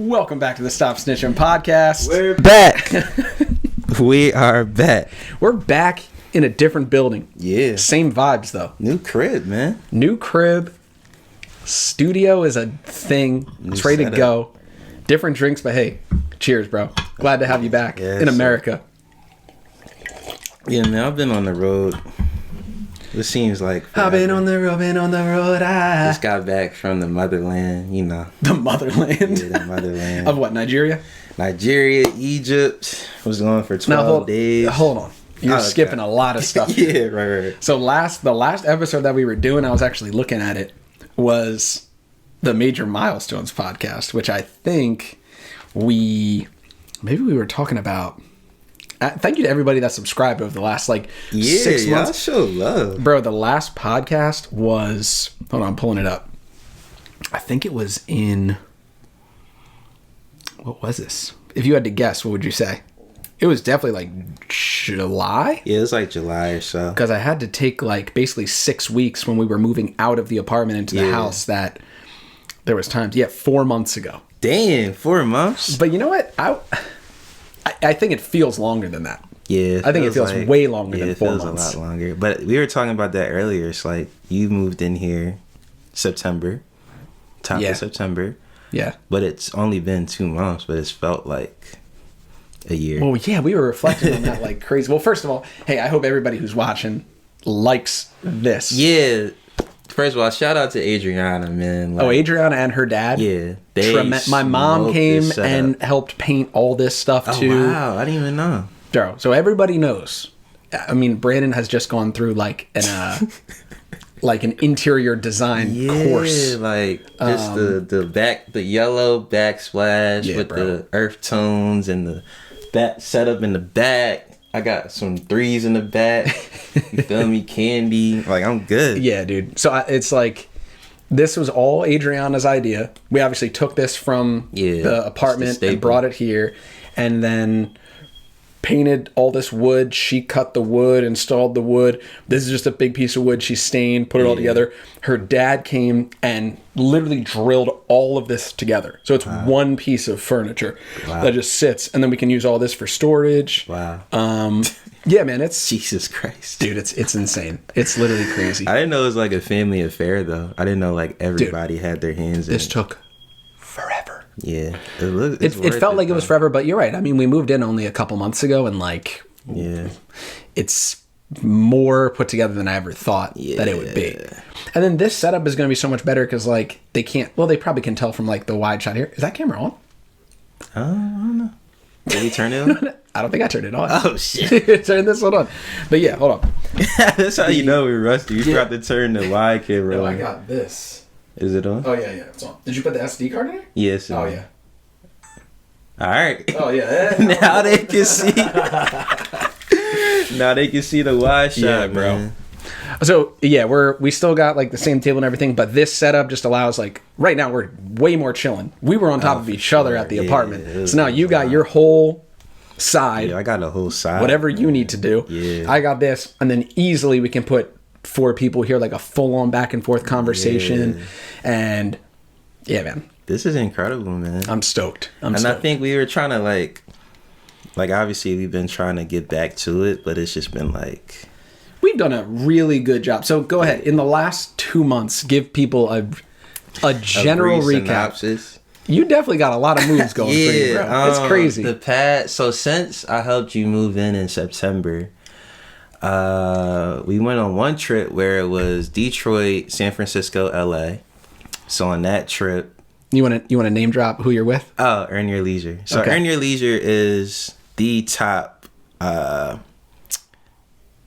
Welcome back to the Stop Snitching podcast. We're back. We are back. We're back in a different building. Yeah. Same vibes though. New crib, man. New crib. Studio is a thing. It's ready to go. Different drinks, but hey, cheers, bro. Glad to have you back in America. Yeah, man, I've been on the road. It seems like I've been on the road. I just got back from the motherland, you know. The motherland? Yeah, the motherland. Of what, Nigeria? Nigeria, Egypt. Was going for 12 days. Hold on. You're skipping a lot of stuff. Yeah, right. So the last episode that we were doing, I was actually looking at it, was the Major Milestones podcast, which I think maybe we were talking about. Thank you to everybody that subscribed over the last 6 months. Yeah, show love. Bro, the last podcast was, hold on, I'm pulling it up. I think it was in, what was this? If you had to guess, what would you say? It was definitely July. Yeah, it was like July or so. Because I had to take basically 6 weeks when we were moving out of the apartment into the house that there was times. Yeah, 4 months ago. Damn, 4 months? But you know what? I think it feels longer than that. Yeah. I think it feels way longer than 4 months. It feels a lot longer. But we were talking about that earlier. It's like you moved in here September. Top of September. Yeah. But it's only been 2 months, but it's felt like a year. Well, yeah, we were reflecting on that like crazy. Well, first of all, hey, I hope everybody who's watching likes this. Yeah. First of all, shout out to Adrianna, man. Adrianna and her dad. Yeah. My mom came and helped paint all this stuff too. Oh, wow. I didn't even know. Bro, so everybody knows. I mean, Brandon has just gone through an interior design course. Like just the yellow backsplash with the earth tones and the back setup in the back. I got some threes in the back. You feel me? Candy. Like, I'm good. Yeah, dude. So it's this was all Adriana's idea. We obviously took this from the apartment and brought it here, and then painted all this wood. She cut the wood, installed the wood. This is just a big piece of wood she stained, put it all together. Her dad came and literally drilled all of this together. So it's one piece of furniture that just sits, and then we can use all this for storage. Wow. Yeah, man, it's Jesus Christ. Dude, it's insane. It's literally crazy. I didn't know it was like a family affair though. I didn't know everybody had their hands in it. This took forever. Yeah. It felt like it was forever, but you're right. I mean, we moved in only a couple months ago, and it's more put together than I ever thought that it would be. And then this setup is going to be so much better because they probably can tell from the wide shot here. Is that camera on? I don't know. Did we turn it on? I don't think I turned it on. Oh, shit. Turn this one on. But yeah, hold on. That's how you know we're rusty. You forgot to turn the wide camera on. No, I got this. Is it on? Oh, yeah, it's on. Did you put the SD card in there? Yes. Oh, yeah. All right. Oh, yeah. Now they can see. Now they can see the wide shot, bro. Man. So, yeah, we still got the same table and everything, but this setup just allows right now we're way more chilling. We were on top of each other at the apartment. So now you got your whole side. Yeah, I got a whole side. Whatever you need to do. Yeah. I got this, and then easily we can put 4 people here, a full-on back-and-forth conversation. Yeah. And, yeah, man. This is incredible, man. I'm stoked. I think we were trying to, obviously we've been trying to get back to it, but it's just been, We've done a really good job. So, go ahead. In the last 2 months, give people a general recap. Synopsis. You definitely got a lot of moves going for you, bro. It's crazy. So, since I helped you move in September, we went on one trip where it was Detroit, San Francisco, LA. So on that trip, you want to name drop who you're with? Oh, Earn Your Leisure. So Earn Your Leisure is the top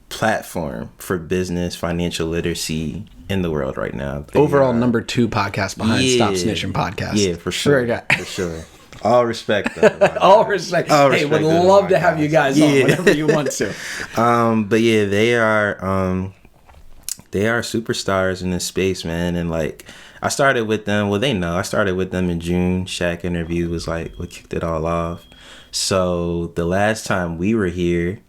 platform for business financial literacy in the world right now. Overall, number 2 podcast behind Stop Snitching podcast. Yeah, for sure. For sure. All respect, though. All respect. Hey, would love to have you guys on whenever you want to. But yeah, they are superstars in this space, man. And I started with them. Well, they know I started with them in June. Shaq interview was what kicked it all off. So the last time we were here,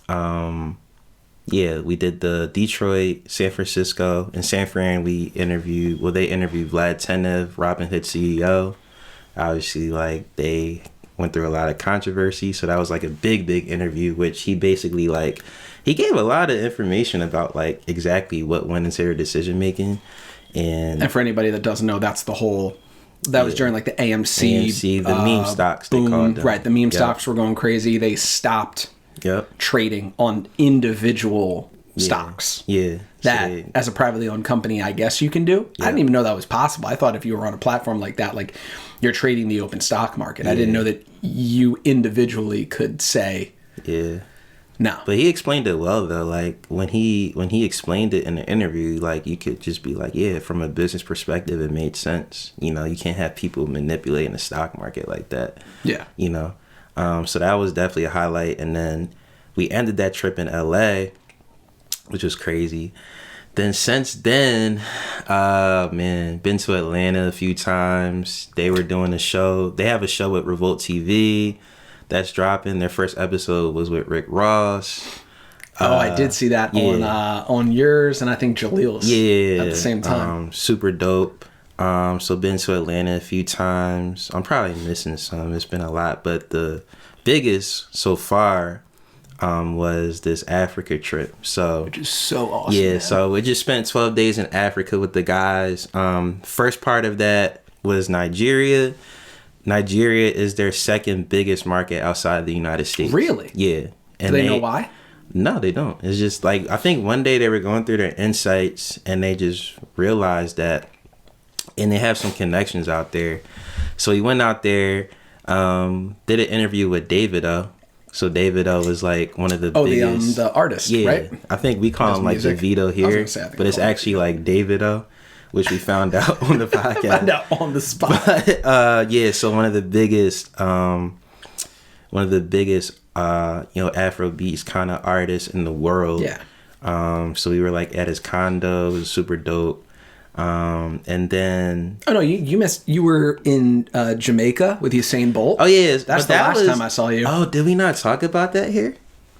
we did the Detroit, San Francisco, and San Fran. They interviewed Vlad Tenev, Robinhood CEO. Obviously, like, they went through a lot of controversy, so that was like a big interview, which he basically, like, he gave a lot of information about, like, exactly what went into their decision making. And for anybody that doesn't know, that's the whole, that was during like the AMC the meme stocks, they called them. Right, the meme stocks were going crazy. They stopped trading on individual stocks. Yeah. That, as a privately owned company, I guess you can do. I didn't even know that was possible. I thought if you were on a platform like that, like, you're trading the open stock market. I didn't know that you individually could say, no. But he explained it well, though. Like, when he explained it in the interview, like, you could just be like, yeah, from a business perspective, it made sense. You know, you can't have people manipulating the stock market like that. Yeah. You know? So that was definitely a highlight. And then we ended that trip in LA, which was crazy. Then since then, been to Atlanta a few times. They were doing a show. They have a show with Revolt TV that's dropping. Their first episode was with Rick Ross. I did see that on yours and I think Jalil's at the same time. Super dope. So been to Atlanta a few times. I'm probably missing some. It's been a lot, but the biggest so far was this Africa trip. So, which is so awesome. Yeah, man. So we just spent 12 days in Africa with the guys. First part of that was Nigeria. Nigeria is their second biggest market outside the United States. Really? Yeah. And do they know why? No, they don't. It's just like, I think one day they were going through their insights and they just realized that, and they have some connections out there. So he went out there, did an interview with Davido. So Davido was like one of the biggest. The artist, right? I think we call him like Davido here, but it's actually like Davido, which we found out on the podcast. Found out on the spot. But, so one of the biggest, Afrobeats kind of artists in the world. Yeah. So we were like at his condo. It was super dope. And then you missed. You were in Jamaica with Usain Bolt. Oh yeah, that's the last time I saw you. Oh, did we not talk about that here?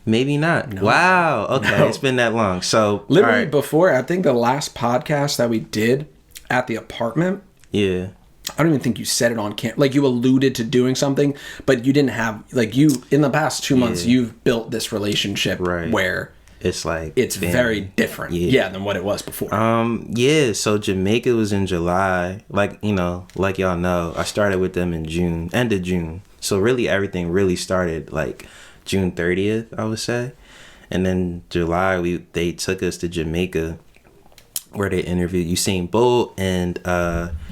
Maybe not. No. Wow. Okay, It's been that long. So literally before, I think the last podcast that we did at the apartment. Yeah. I don't even think you said it on camera. Like, you alluded to doing something, but you didn't have, like, you in the past 2 months you've built this relationship where it's like it's very different than what it was before. So Jamaica was in July. Like, like y'all know, I started with them in end of June. So really everything really started like June 30th, I would say. And then July they took us to Jamaica where they interviewed Usain Bolt and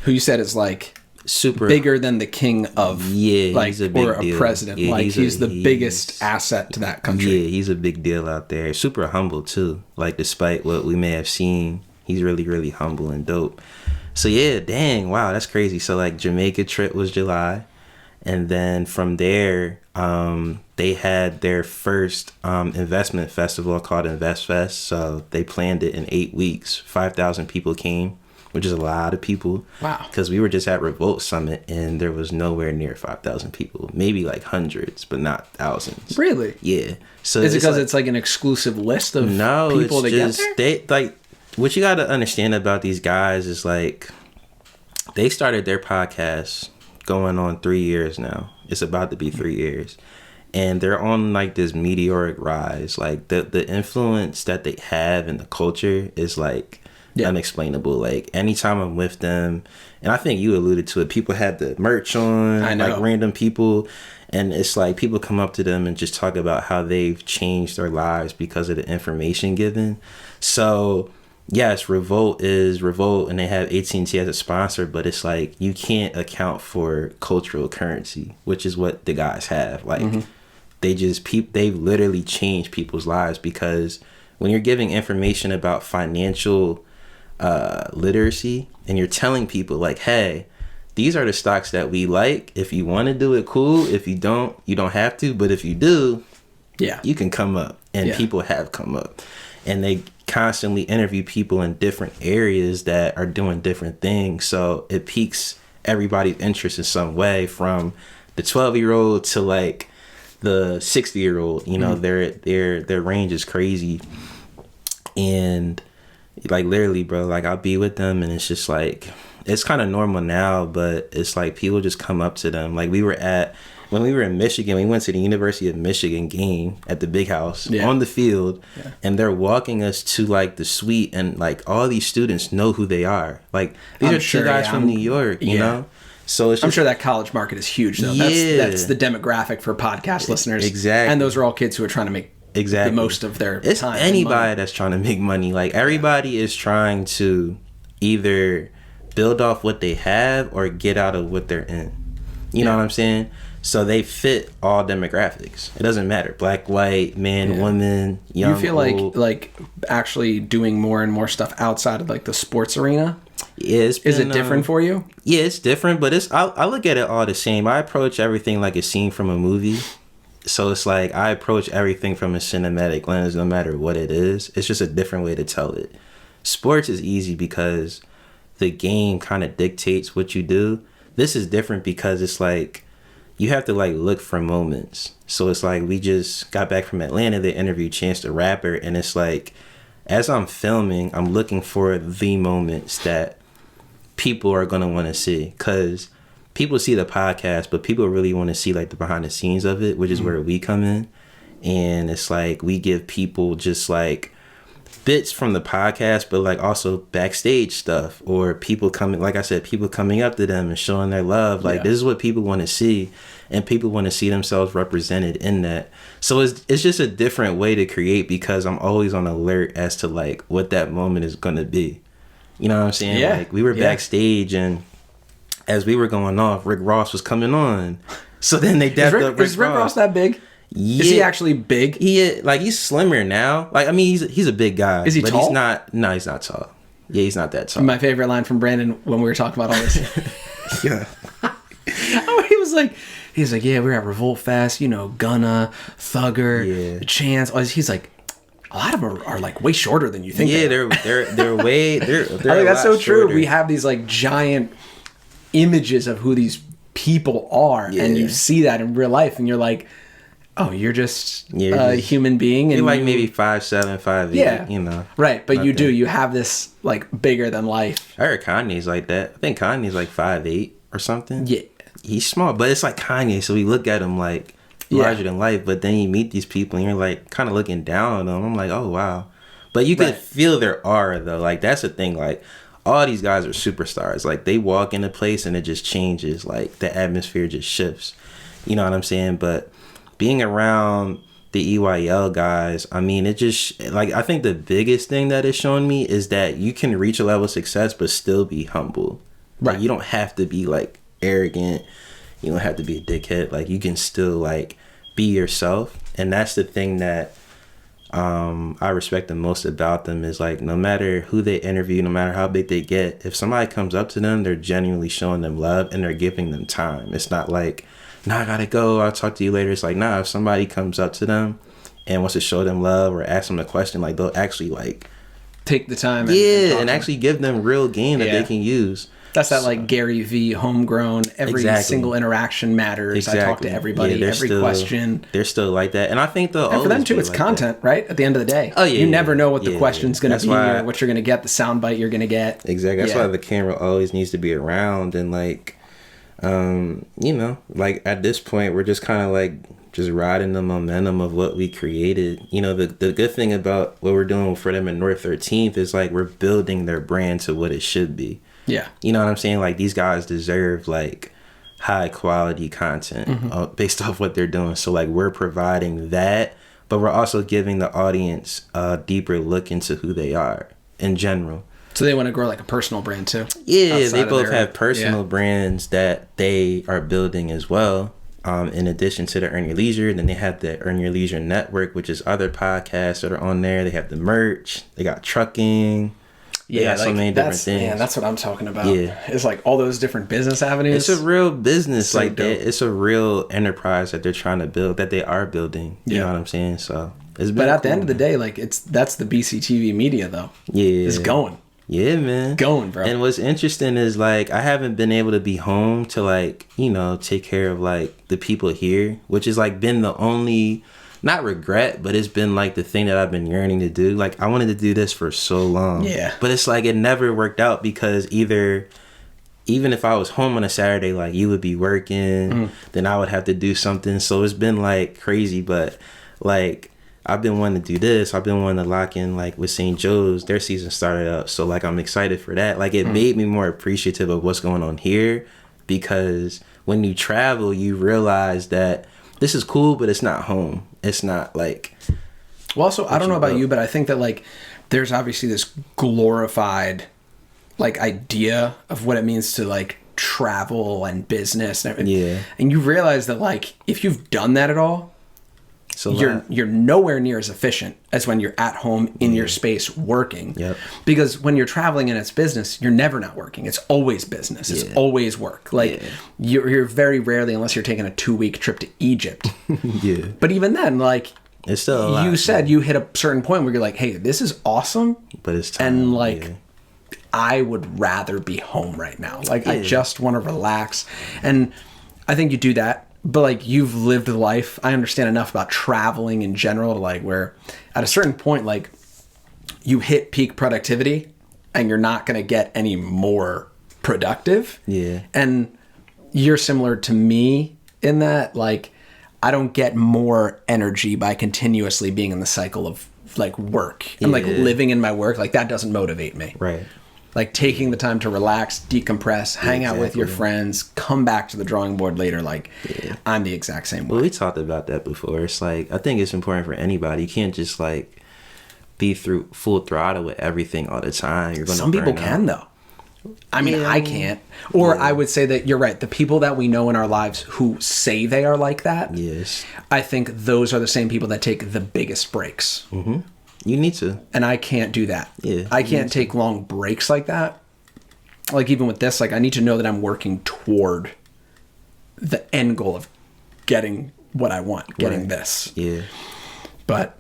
who you said is like super bigger than the king of like, he's a big or a deal. president. Yeah, like he's the biggest asset to that country. Yeah, he's a big deal out there. Super humble too. Like, despite what we may have seen, he's really, really humble and dope. So yeah, dang, wow, that's crazy. So like Jamaica trip was July, and then from there, they had their first investment festival called Invest Fest. So they planned it in 8 weeks. 5,000 people came, which is a lot of people. Wow. Because we were just at Revolt Summit and there was nowhere near 5,000 people. Maybe like hundreds, but not thousands. Really? Yeah. So is it because it's like an exclusive list of people to get there? They, like, what you got to understand about these guys is like, they started their podcast going on 3 years now. It's about to be 3 years. And they're on like this meteoric rise. Like the influence that they have in the culture is like unexplainable. Like, anytime I'm with them, and I think you alluded to it, people have the merch on, I know. like random people, and it's like people come up to them and just talk about how they've changed their lives because of the information given. So yes, Revolt is Revolt, and they have AT&T as a sponsor, but it's like you can't account for cultural currency, which is what the guys have. Like, they've literally changed people's lives, because when you're giving information about financial literacy and you're telling people like, hey, these are the stocks that we like. If you want to do it, cool. If you don't, you don't have to. But if you do, you can come up. And people have come up. And they constantly interview people in different areas that are doing different things. So it piques everybody's interest in some way, from the 12-year-old to like the 60-year-old. Their range is crazy. And like, literally, bro, like, I'll be with them and it's just like it's kind of normal now, but it's like people just come up to them. Like when we were in Michigan, we went to the University of Michigan game at the big house on the field, and they're walking us to like the suite, and like all these students know who they are. Like these are two guys from New York, you know? So it's just, I'm sure that college market is huge though. That's the demographic for podcast listeners. Exactly. And those are all kids who are trying to make the most of their time. It's anybody that's trying to make money. Like everybody is trying to either build off what they have or get out of what they're in. You know what I'm saying? So they fit all demographics. It doesn't matter. Black, white, man, woman, young, you feel old. like actually doing more and more stuff outside of like the sports arena? Yeah, is it different for you? Yeah, it's different, but I look at it all the same. I approach everything like a scene from a movie. So it's like I approach everything from a cinematic lens, no matter what it is. It's just a different way to tell it. Sports is easy because the game kind of dictates what you do. This is different because it's like you have to like look for moments. So it's like we just got back from Atlanta. They interviewed Chance the Rapper, and it's like as I'm filming, I'm looking for the moments that people are gonna want to see, because people see the podcast, but people really want to see like the behind the scenes of it, which is where we come in. And it's like we give people just like bits from the podcast, but like also backstage stuff, or people coming, like I said, people coming up to them and showing their love. Like this is what people want to see, and people want to see themselves represented in that. So it's just a different way to create, because I'm always on alert as to like what that moment is going to be. You know what I'm saying? Yeah. Like we were backstage, and as we were going off, Rick Ross was coming on. So then they dabbed up Rick Ross. Is Rick Ross that big? Yeah. Is he actually big? He's slimmer now. Like, I mean, he's a big guy. Is he tall? He's not. No, he's not tall. Yeah, he's not that tall. My favorite line from Brandon when we were talking about all this. Yeah. He was like, yeah, we were at Revolt Fest, you know, Gunna, Thugger, Chance. He's like, a lot of them are like way shorter than you think. Yeah, they're way. They're I think that's so shorter. True. We have these like giant images of who these people are, and you see that in real life, and you're like, oh, you're just a human being, and you're like maybe 5'7", 5'8", you know. Right, but you have this like bigger than life. I heard Kanye's like that. I think Kanye's like 5'8" or something. Yeah, he's small, but it's like Kanye, so we look at him like larger than life. But then you meet these people, and you're like kind of looking down on them. I'm like, oh wow, but you can feel their aura though. Like that's the thing. Like all these guys are superstars. Like they walk in a place and it just changes. Like the atmosphere just shifts. You know what I'm saying? But being around the EYL guys, I mean, it just, like, I think the biggest thing that it's shown me is that you can reach a level of success but still be humble. Right. Like, you don't have to be, like, arrogant. You don't have to be a dickhead. Like, you can still, like, be yourself. And that's the thing that I respect the most about them is, like, no matter who they interview, no matter how big they get, if somebody comes up to them, they're genuinely showing them love and they're giving them time. It's not like, nah, I gotta go, I'll talk to you later. It's like, nah, if somebody comes up to them and wants to show them love or ask them a question, like they'll actually like take the time and actually give them real game that they can use. That's that like Gary V homegrown, every single interaction matters. I talk to everybody, every question. They're still like that. And I think and for them too, it's like content, right? At the end of the day. Oh yeah. You never know what the question's gonna be or what you're gonna get, the soundbite you're gonna get. Exactly. That's why the camera always needs to be around, and like you know, like at this point we're just kind of like just riding the momentum of what we created. You know, the good thing about what we're doing for them in North 13th is like we're building their brand to what it should be. Yeah. You know what I'm saying? Like these guys deserve like high quality content based off what they're doing. So like we're providing that, but we're also giving the audience a deeper look into who they are in general. So they want to grow like a personal brand too. Yeah, they both have personal brands that they are building as well. In addition to the Earn Your Leisure, then they have the Earn Your Leisure Network, which is other podcasts that are on there. They have the merch. They got trucking. They got so many different things. Yeah, that's what I'm talking about. Yeah, it's like all those different business avenues. It's a real business, so like that. It's a real enterprise that they're trying to build, that they are building. You know what I'm saying? So, but at the end of the day, like that's the BCTV Media though. Yeah, it's going. Yeah, man. Going, bro. And what's interesting is like I haven't been able to be home to like, you know, take care of like the people here, which has like been the only, not regret, but it's been like the thing that I've been yearning to do. Like I wanted to do this for so long. Yeah. But it's like it never worked out because either even if I was home on a Saturday, like you would be working, then I would have to do something. So it's been like crazy, but like I've been wanting to do this. I've been wanting to lock in like with St. Joe's. Their season started up, so like I'm excited for that. Like it made me more appreciative of what's going on here, because when you travel, you realize that this is cool, but it's not home. It's not like. Well, also I don't know about you, but I think that like there's obviously this glorified like idea of what it means to like travel and business and everything. Yeah. And you realize that like if you've done that at all, so you're nowhere near as efficient as when you're at home in your space working. Yep. Because when you're traveling and it's business, you're never not working. It's always business. It's always work. Like you're very rarely, unless you're taking a 2-week trip to Egypt. Yeah. But even then, like it's still a lot, you said, you hit a certain point where you're like, hey, this is awesome. But it's time. And like I would rather be home right now. Like I just want to relax. And I think you do that. But like you've lived life. I understand enough about traveling in general to like where at a certain point, like you hit peak productivity and you're not going to get any more productive. Yeah. And you're similar to me in that like I don't get more energy by continuously being in the cycle of like work and like living in my work. Like that doesn't motivate me. Right. Like taking the time to relax, decompress, hang out with your friends, come back to the drawing board later. Like I'm the exact same way. Well, we talked about that before. It's like, I think it's important for anybody. You can't just like be through full throttle with everything all the time. You're gonna Some people can though. I mean, I can't. Or I would say that you're right. The people that we know in our lives who say they are like that. Yes. I think those are the same people that take the biggest breaks. Mm-hmm. You need to. And I can't do that. Yeah. I can't take long breaks like that. Like even with this, like I need to know that I'm working toward the end goal of getting what I want, getting this. Yeah. But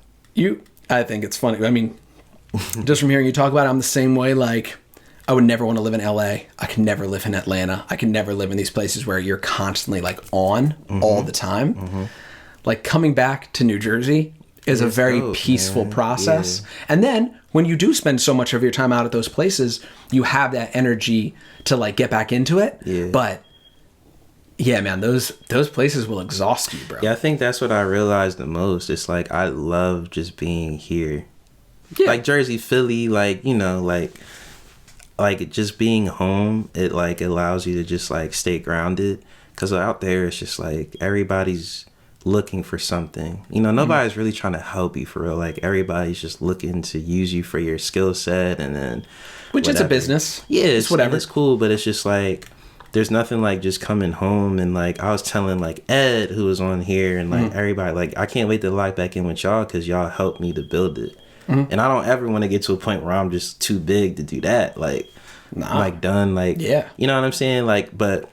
I think it's funny. I mean, just from hearing you talk about it, I'm the same way. Like I would never want to live in LA. I can never live in Atlanta. I can never live in these places where you're constantly like on all the time. Mm-hmm. Like coming back to New Jersey is a very peaceful process. Yeah. And then when you do spend so much of your time out at those places, you have that energy to like get back into it. Yeah. But yeah, man, those places will exhaust you, bro. Yeah, I think that's what I realized the most. It's like I love just being here. Yeah. Like Jersey, Philly, like, you know, like just being home, it like allows you to just like stay grounded. Cause out there it's just like everybody's looking for something, you know, nobody's really trying to help you for real. Like everybody's just looking to use you for your skill set, and then which it's a business. Yeah, it's whatever. It's cool, but it's just like there's nothing like just coming home. And like I was telling like Ed, who was on here, and like everybody, like I can't wait to lock back in with y'all because y'all helped me to build it. And I don't ever want to get to a point where I'm just too big to do that. Like I'm like done. Like you know what I'm saying? Like, but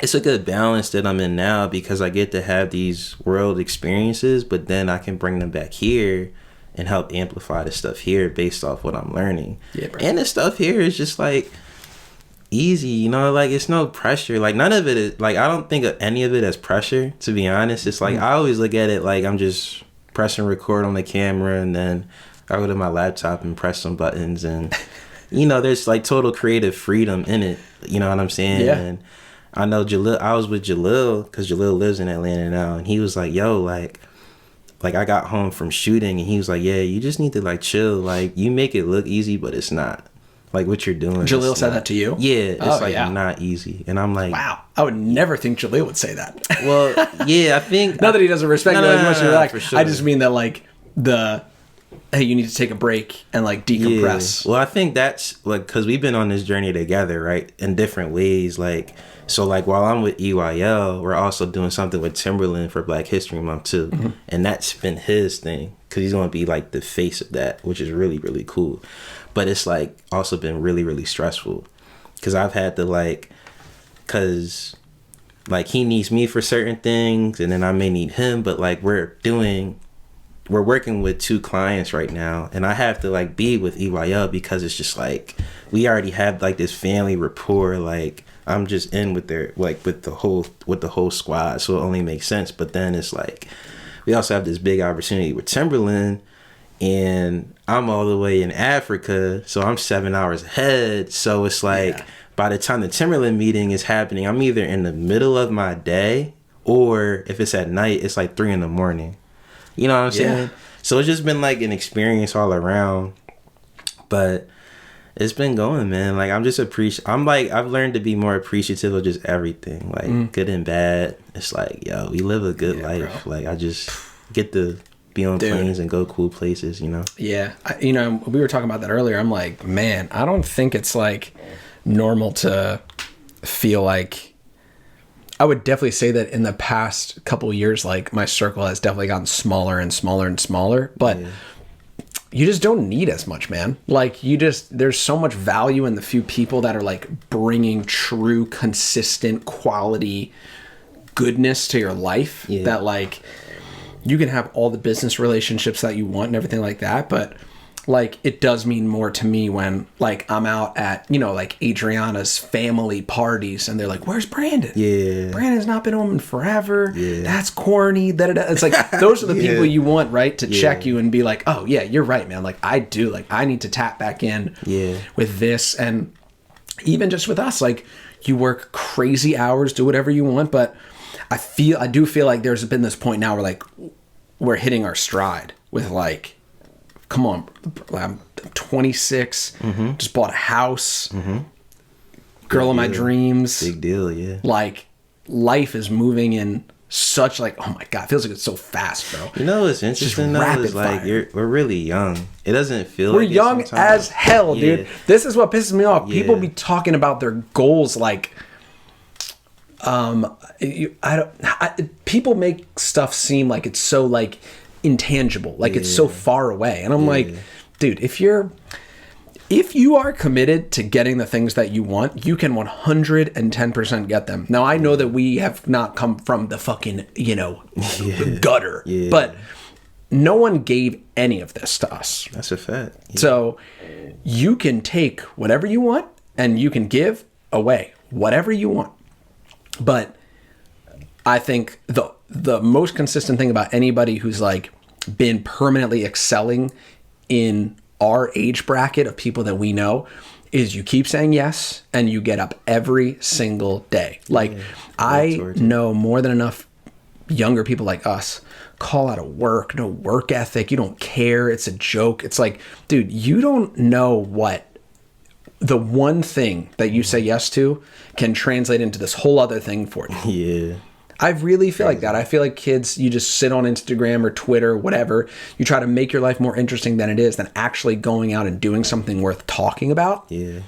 it's a good balance that I'm in now because I get to have these world experiences, but then I can bring them back here and help amplify the stuff here based off what I'm learning. Yeah, bro. And the stuff here is just like easy, you know, like it's no pressure. Like none of it is like, I don't think of any of it as pressure, to be honest. It's like I always look at it like I'm just pressing record on the camera, and then I go to my laptop and press some buttons, and you know, there's like total creative freedom in it. You know what I'm saying? Yeah. And I know Jalil, I was with Jalil because Jalil lives in Atlanta now, and he was like, yo, like I got home from shooting, and he was like, yeah, you just need to like chill. Like you make it look easy, but it's not. Like what you're doing. Jalil said that to you? Yeah, it's not easy. And I'm like, wow, I would never think Jalil would say that. Well, yeah, I think not that he doesn't respect you as much as you like. Sure. I just mean that like hey, you need to take a break and like decompress. Yeah. Well, I think that's like because we've been on this journey together, right? In different ways, like. So, like, while I'm with EYL, we're also doing something with Timberland for Black History Month, too. Mm-hmm. And that's been his thing, because he's going to be, like, the face of that, which is really, really cool. But it's, like, also been really, really stressful. Because I've had to, like, because, like, he needs me for certain things, and then I may need him. But, like, we're working with 2 clients right now, and I have to, like, be with EYL because it's just, like, we already have, like, this family rapport, like, I'm just in with their like with the whole squad, so it only makes sense. But then it's like we also have this big opportunity with Timberland, and I'm all the way in Africa, so I'm 7 hours ahead. So it's like by the time the Timberland meeting is happening, I'm either in the middle of my day, or if it's at night, it's like 3 a.m. You know what I'm saying? So it's just been like an experience all around. But it's been going, man. Like, I'm just I've learned to be more appreciative of just everything, like good and bad. It's like, yo, we live a good life. Bro. Like, I just get to be on planes and go cool places, you know? Yeah. We were talking about that earlier. I'm like, man, I don't think it's like normal to feel like, I would definitely say that in the past couple of years, like, my circle has definitely gotten smaller and smaller and smaller, but you just don't need as much, man. Like, there's so much value in the few people that are like bringing true, consistent, quality goodness to your life, that like, you can have all the business relationships that you want and everything like that, but like, it does mean more to me when like I'm out at, like Adrianna's family parties and they're like, where's Brandon? Yeah. Brandon's not been home in forever. Yeah. That's corny. It's like, those are the people you want, right? To check you and be like, oh yeah, you're right, man. Like, I do, like, I need to tap back in with this. And even just with us, like, you work crazy hours, do whatever you want, but I do feel like there's been this point now where like we're hitting our stride with like, come on, I'm 26, just bought a house, girl of my dreams. Big deal, yeah. Like, life is moving in such like, oh my God, it feels like it's so fast, bro. You know what's interesting though is like we're really young. It doesn't feel we're like young as hell, dude. This is what pisses me off. People be talking about their goals like, people make stuff seem like it's so like intangible, like it's so far away, and I'm like, dude, if you are committed to getting the things that you want, you can 110% get them. Now, I know that we have not come from the fucking gutter, but no one gave any of this to us. That's a fact. So you can take whatever you want and you can give away whatever you want. But I think the most consistent thing about anybody who's like been permanently excelling in our age bracket of people that we know is you keep saying yes and you get up every single day. Like, I know more than enough younger people like us call out of work, no work ethic, you don't care, it's a joke. It's like, dude, you don't know what the one thing that you say yes to can translate into this whole other thing for you. Yeah. I really feel like that. I feel like kids, you just sit on Instagram or Twitter, whatever. You try to make your life more interesting than it is, than actually going out and doing something worth talking about. Yeah.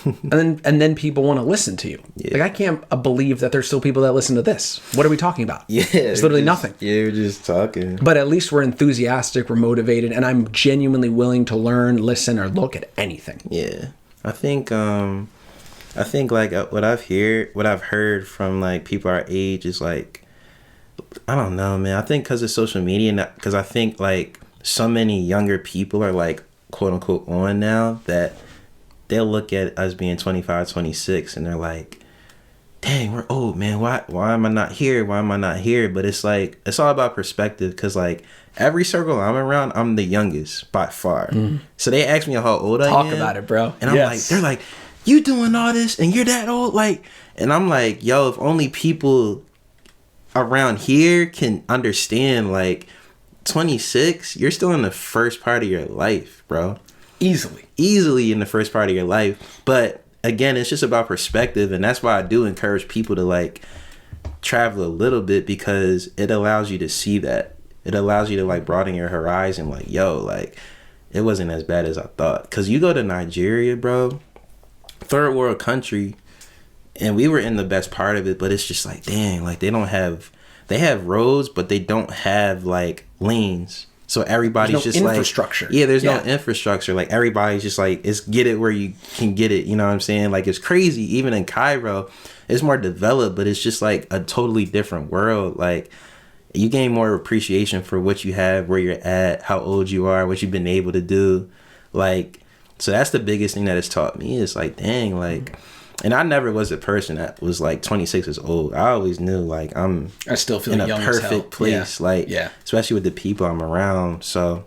and then people want to listen to you. Yeah. Like, I can't believe that there's still people that listen to this. What are we talking about? Yeah. It's literally nothing. Yeah, we're just talking. But at least we're enthusiastic, we're motivated, and I'm genuinely willing to learn, listen, or look at anything. Yeah. I think like what I've heard from like people our age is like, I don't know, man. I think because of social media, because I think like so many younger people are like quote unquote on now that they'll look at us being 25, 26 and they're like, dang, we're old, man. Why am I not here? Why am I not here? But it's like, it's all about perspective, because like every circle I'm around, I'm the youngest by far. So they ask me how old I am. Talk about it, bro. And I'm like, they're like, you doing all this and you're that old? Like, and I'm like, yo, if only people around here can understand, like, 26, you're still in the first part of your life, bro. Easily in the first part of your life. But again, it's just about perspective, and that's why I do encourage people to like travel a little bit, because it allows you to see that. It allows you to like broaden your horizon, like, yo, like, it wasn't as bad as I thought. Because you go to Nigeria, bro, third world country, and we were in the best part of it, but it's just like, dang, like, they have roads, but they don't have like lanes. So everybody's just infrastructure. Like, there's no infrastructure. Like, everybody's just like, it's get it where you can get it. You know what I'm saying? Like, it's crazy. Even in Cairo, it's more developed, but it's just like a totally different world. Like, you gain more appreciation for what you have, where you're at, how old you are, what you've been able to do. Like, so that's the biggest thing that it's taught me. It's like, dang, like, and I never was a person that was like 26 is old. I always knew like I still feel in a young perfect place, especially with the people I'm around. So,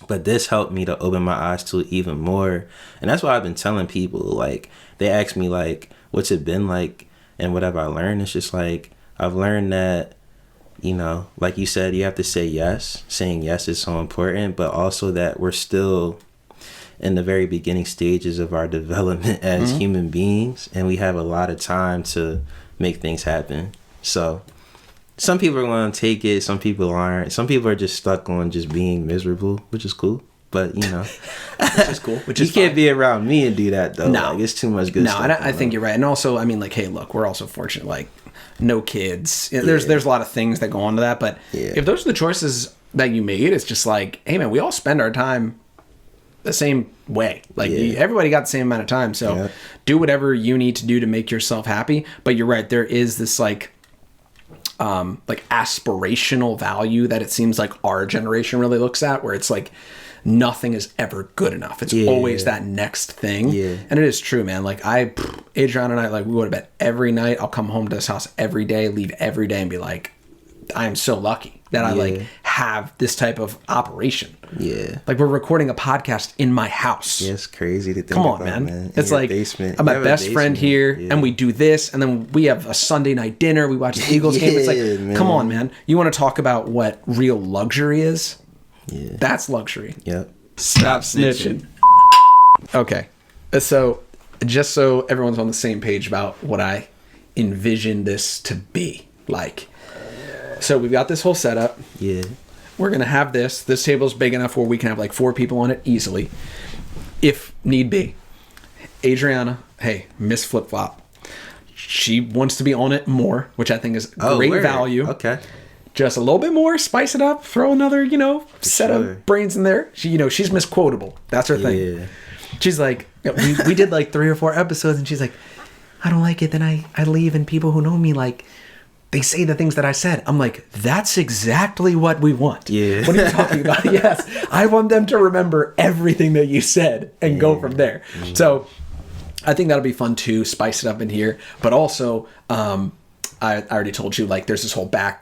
but this helped me to open my eyes to it even more, and that's why I've been telling people, like, they ask me like, what's it been like and what have I learned? It's just like, I've learned that, you know, like you said, you have to say yes. Saying yes is so important, but also that we're still in the very beginning stages of our development as human beings, and we have a lot of time to make things happen. So some people are going to take it, some people aren't. Some people are just stuck on just being miserable, which is cool. But, you know, which is cool. Which is you can't be around me and do that, though. No. Like, it's too much good stuff. No, and I think you're right. And also, I mean, like, hey, look, we're also fortunate, like, no kids. There's a lot of things that go on to that. But if those are the choices that you made, it's just like, hey, man, we all spend our time the same way. Like, everybody got the same amount of time. So do whatever you need to do to make yourself happy. But you're right. There is this, like aspirational value that it seems like our generation really looks at, where it's like, nothing is ever good enough. It's always that next thing. And it is true, man. Like Adrianna and I, like, we go to bed every night. I'll come home to this house every day, leave every day, and be like, I am so lucky that I like have this type of operation. Like, we're recording a podcast in my house. It's crazy to think about, man. It's like, basement. I'm my best friend here, and we do this, and then we have a Sunday night dinner. We watch the Eagles game. It's like, man. Come on, man. You want to talk about what real luxury is? That's luxury. Stop snitching. Okay. So, just so everyone's on the same page about what I envision this to be like. So, we've got this whole setup. We're going to have this. This table's big enough where we can have like 4 people on it easily, if need be. Adrianna, hey, Miss Flip Flop. She wants to be on it more, which I think is great value. Okay. Just a little bit more, spice it up, throw another, set of brains in there. She, she's misquotable. That's her thing. She's like, we did like 3 or 4 episodes, and she's like, I don't like it. Then I leave, and people who know me, like, they say the things that I said. I'm like, that's exactly what we want. What are you talking about? Yes. I want them to remember everything that you said and go from there. So I think that'll be fun to spice it up in here. But also, I already told you, like, there's this whole back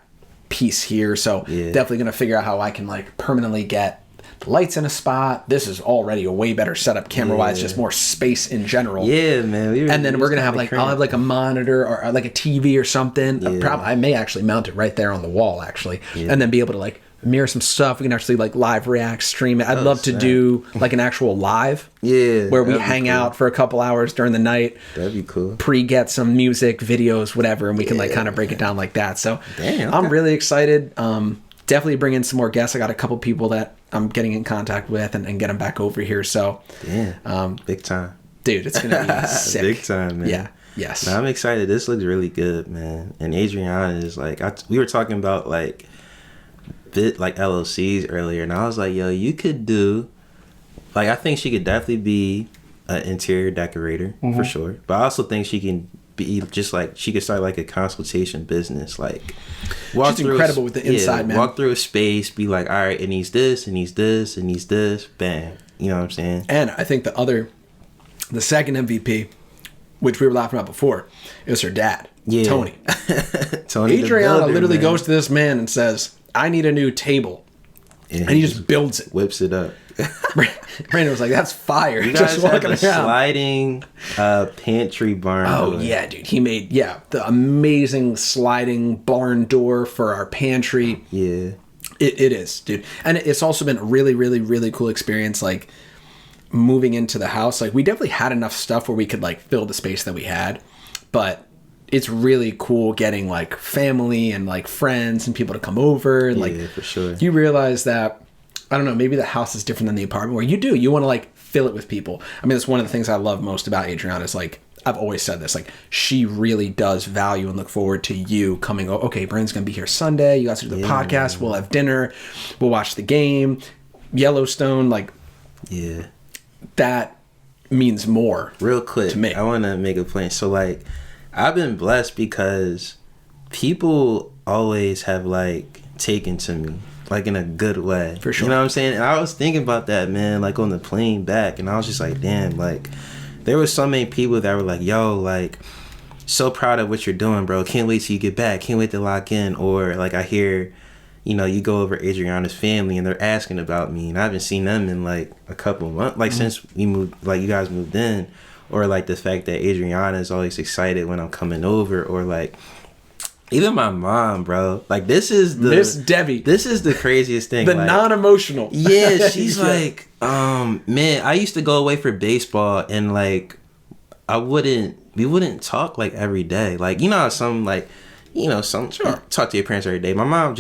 piece here, so definitely gonna figure out how I can like permanently get the lights in a spot. This is already a way better setup camera wise, just more space in general. Man. And then we're gonna have like, I'll have like a monitor or like a TV or something. I may actually mount it right there on the wall actually, and then be able to like mirror some stuff. We can actually like live react, stream it. I'd love to do like an actual live where we hang out for a couple hours during the night. That'd be cool. Get some music, videos, whatever, and we can like kind of break it down like that. So I'm really excited. Definitely bring in some more guests. I got a couple people that I'm getting in contact with and get them back over here. So big time, dude. It's gonna be sick. Big time, man. Yes. No, I'm excited. This looks really good, man. And Adrianna is like, we were talking about like LLCs earlier, and I was like, yo, you could do, like, I think she could definitely be an interior decorator for sure, but I also think she can be just like, she could start like a consultation business, like she's incredible with the inside, man. Walk through a space, be like, all right, it needs this, it needs this, it needs this, bam, you know what I'm saying? And I think the second MVP, which we were laughing about before, is her dad, Tony. Adrianna literally goes to this man and says, I need a new table. And he just builds it. Whips it up. Brandon was like, that's fire. You guys have a sliding pantry barn door. Yeah, dude. He made, the amazing sliding barn door for our pantry. It is, dude. And it's also been a really, really, really cool experience, like, moving into the house. Like, we definitely had enough stuff where we could, like, fill the space that we had. But it's really cool getting like family and like friends and people to come over and like for sure. You realize that, I don't know, maybe the house is different than the apartment where you want to like fill it with people. I mean, that's one of the things I love most about Adrianna is like, I've always said this, like she really does value and look forward to you coming. Okay, Brandon's gonna be here Sunday. You guys do the podcast. We'll have dinner. We'll watch the game. Yellowstone, like that means more. Real quick, to me. I want to make a point. So like, I've been blessed because people always have like taken to me like in a good way. For sure. You know what I'm saying? And I was thinking about that, man, like on the plane back, and I was just like, damn, like there was so many people that were like, yo, like so proud of what you're doing, bro. Can't wait till you get back. Can't wait to lock in. Or like I hear, you know, you go over Adrianna's family and they're asking about me, and I haven't seen them in like a couple months, like since we moved, like you guys moved in. or like the fact that Adrianna is always excited when I'm coming over, or like even my mom, bro. Like Miss Debbie. This is the craziest thing. The like, non-emotional. Yeah, she's like, man, I used to go away for baseball and like we wouldn't talk like every day. Like, you know how some like, you know, Sure. talk to your parents every day. My mom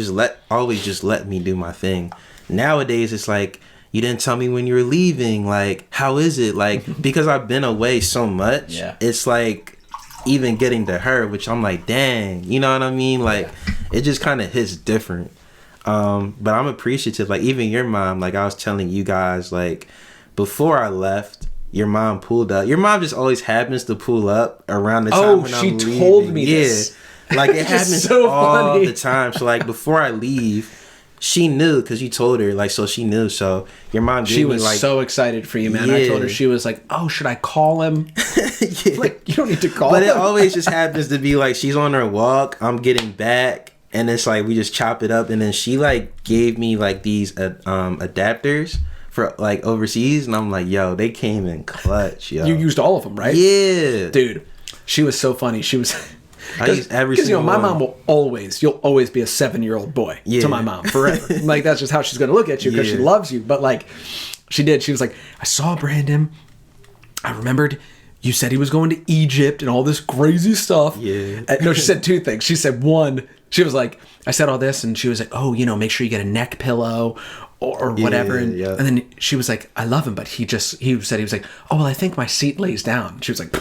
always just let me do my thing. Nowadays it's like, you didn't tell me when you were leaving. Like, how is it? Like, because I've been away so much, it's like even getting to her, which I'm like, dang, you know what I mean? Like, it just kind of hits different. But I'm appreciative. Like, even your mom, like I was telling you guys, like, before I left, your mom pulled up. Your mom just always happens to pull up around the time when I'm leaving. She told me this. Like, it happens so all funny. the time. So, like, before I leave, she knew because you told her, like, so she knew. So your mom gave she me, was like, so excited for you, man. I told her, she was like, oh, should I call him? Like, you don't need to call him. But it always just happens to be like, she's on her walk, I'm getting back, and it's like we just chop it up, and then she like gave me like these adapters for like overseas, and I'm like, yo, they came in clutch, yo. You used all of them, right? Yeah, dude. She was so funny. She was. I used every single, because, you know, my mom will you'll always be a 7-year-old boy to my mom forever. Like, that's just how she's going to look at you because she loves you. But, like, she was like, I saw Brandon. I remembered you said he was going to Egypt and all this crazy stuff. Yeah. No, she said two things. She said, one, she was like, I said all this, and she was like, oh, you know, make sure you get a neck pillow or whatever. And then she was like, I love him, but he said, he was like, oh, well, I think my seat lays down. She was like,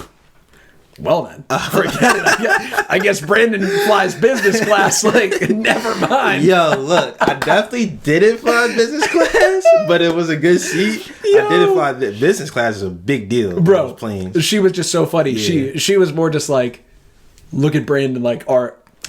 well then, forget it. I guess Brandon flies business class. Like, never mind. Yo, look, I definitely didn't fly business class, but it was a good seat. Yo. I didn't fly business class is a big deal, bro. Planes. She was just so funny. Yeah. She was more just like, look at Brandon like,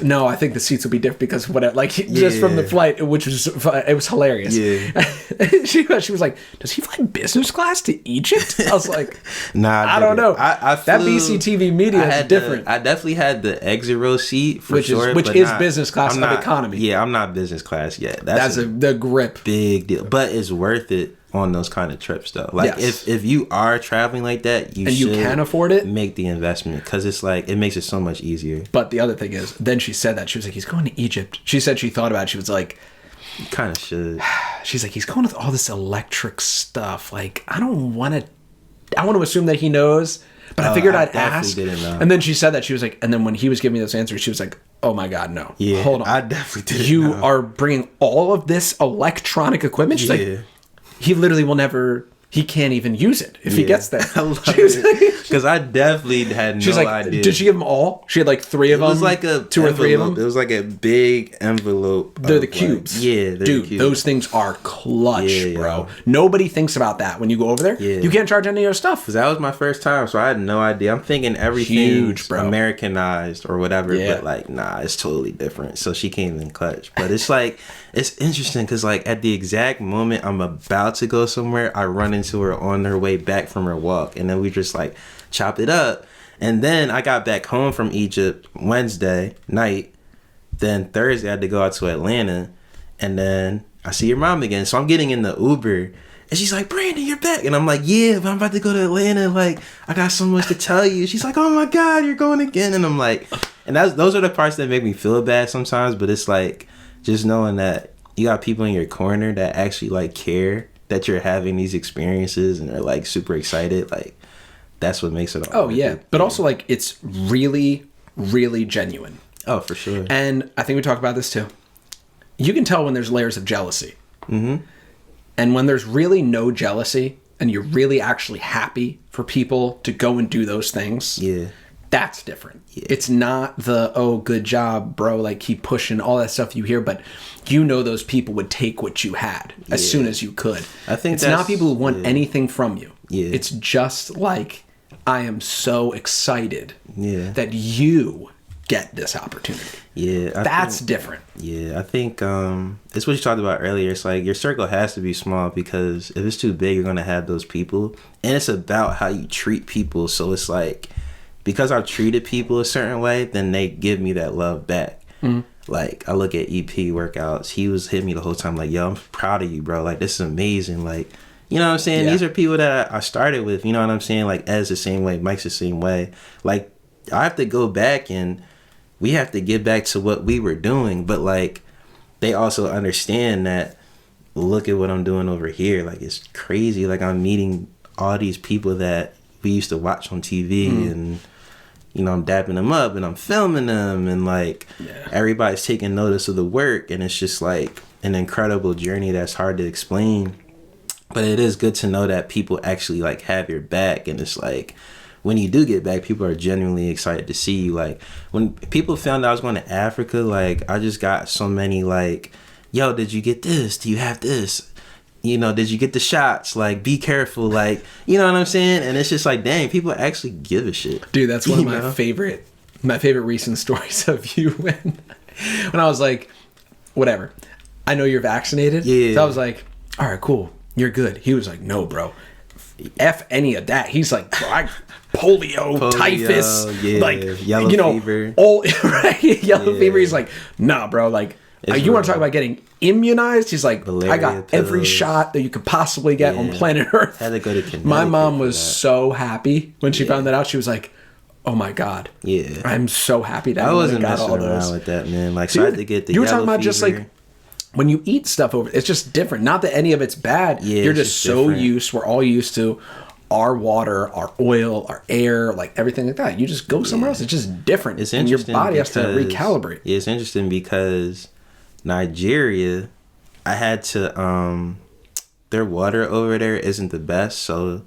no, I think the seats will be different because whatever. Like, just from the flight, which was hilarious. Yeah. she was like, does he fly business class to Egypt? I was like, nah, I don't know. I flew, that BCTV Media is different. I definitely had the exit row seat for which sure, which is business class of economy. Yeah, I'm not business class yet. That's the grip. Big deal, but it's worth it on those kind of trips though. Like, if you are traveling like that, you can afford it, make the investment, because it's like, it makes it so much easier. But the other thing is, then she said that she was like, he's going to Egypt. She said she thought about it. She was like, you kind of should. She's like, he's going with all this electric stuff. Like, I want to assume that he knows, but I figured I'd ask. And then she said that, she was like, and then when he was giving me those answers, she was like, oh my God, no. Yeah, hold on. I definitely didn't You know. are bringing all of this electronic equipment? She's like, he literally will never, he can't even use it if he gets there. I love it. Because I definitely had no idea. Did she give them all? She had like 3 of them? It was like a 2 or 3 of them? It was like a big envelope. They're the cubes. They're dude, the cubes. Those things are clutch, bro. Nobody thinks about that when you go over there. You can't charge any of your stuff. Because that was my first time, so I had no idea. I'm thinking everything's Americanized or whatever, but like, nah, it's totally different. So she came in clutch. But it's like, it's interesting because like at the exact moment I'm about to go somewhere, I run into her on her way back from her walk, and then we just like chopped it up. And then I got back home from Egypt Wednesday night. Then Thursday I had to go out to Atlanta, and then I see your mom again. So I'm getting in the Uber, and she's like, Brandon, you're back. And I'm like, yeah, but I'm about to go to Atlanta. Like, I got so much to tell you. She's like, oh my God, you're going again. And I'm like, and those are the parts that make me feel bad sometimes. But it's like, just knowing that you got people in your corner that actually like care that you're having these experiences and they're like super excited. Like, that's what makes it all. Oh yeah. But also like, it's really, really genuine. Oh, for sure. And I think we talked about this too. You can tell when there's layers of jealousy. Mm-hmm. And when there's really no jealousy and you're really actually happy for people to go and do those things. Yeah. That's different. Yeah. It's not the, oh, good job, bro, like keep pushing, all that stuff you hear, but you know those people would take what you had as soon as you could. I think it's not people who want anything from you. Yeah. It's just like, I am so excited that you get this opportunity. Yeah. That's different. Yeah. I think it's what you talked about earlier. It's like your circle has to be small, because if it's too big, you're going to have those people. And it's about how you treat people. So it's like, because I've treated people a certain way, then they give me that love back. Mm-hmm. Like, I look at EP workouts. He was hitting me the whole time like, yo, I'm proud of you, bro. Like, this is amazing. Like, You know what I'm saying? Yeah. These are people that I started with. You know what I'm saying? Like, Ed's the same way, Mike's the same way. Like, I have to go back and we have to get back to what we were doing. But, like, they also understand that, look at what I'm doing over here. Like, it's crazy. Like, I'm meeting all these people that we used to watch on TV and, you know, I'm dapping them up and I'm filming them. And, like, everybody's taking notice of the work. And it's just, like, an incredible journey that's hard to explain. But it is good to know that people actually, like, have your back. And it's like, when you do get back, people are genuinely excited to see you. Like, when people found out I was going to Africa, like, I just got so many, like, yo, did you get this? Do you have this? You know, did you get the shots? Like, be careful. Like, you know what I'm saying? And it's just like, dang, people actually give a shit. Dude, that's one of my favorite recent stories of you when I was like, whatever. I know you're vaccinated. Yeah. So I was like, all right, cool. You're good. He was like, no, bro. F any of that. He's like, bro, polio, typhus, like, yellow fever. All right, yellow fever. He's like, nah, bro. Like, you want to talk about getting immunized? He's like, I got every shot that you could possibly get on planet Earth. Had to go to Connecticut. My mom was so happy when she found that out. She was like, oh my God. Yeah. I'm so happy that I wasn't messing around with that, man. Like, so I had to get the you yellow were talking about fever. Just like, when you eat stuff over, it's just different. Not that any of it's bad. Yeah, you're just so different. We're all used to our water, our oil, our air, like everything like that. You just go somewhere else. It's just different. It's interesting. And your body has to recalibrate. Yeah, it's interesting because Nigeria, I had to, their water over there isn't the best. So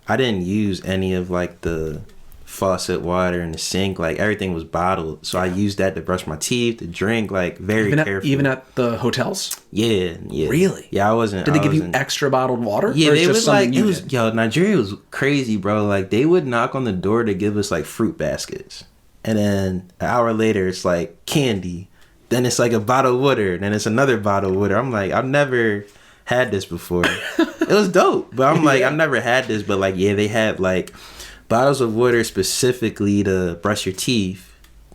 I didn't use any of like the faucet water in the sink. Like, everything was bottled, so I used that to brush my teeth, to drink, like, very careful. Even at the hotels? Yeah. Really? Yeah, I wasn't. Did they give you extra bottled water? Yeah, they was like, Nigeria was crazy, bro. Like, they would knock on the door to give us like fruit baskets, and then an hour later it's like candy, then it's like a bottle of water, then it's another bottle of water. I'm like, I've never had this before. It was dope, but I'm like, I've never had this. But like, yeah, they had like bottles of water specifically to brush your teeth,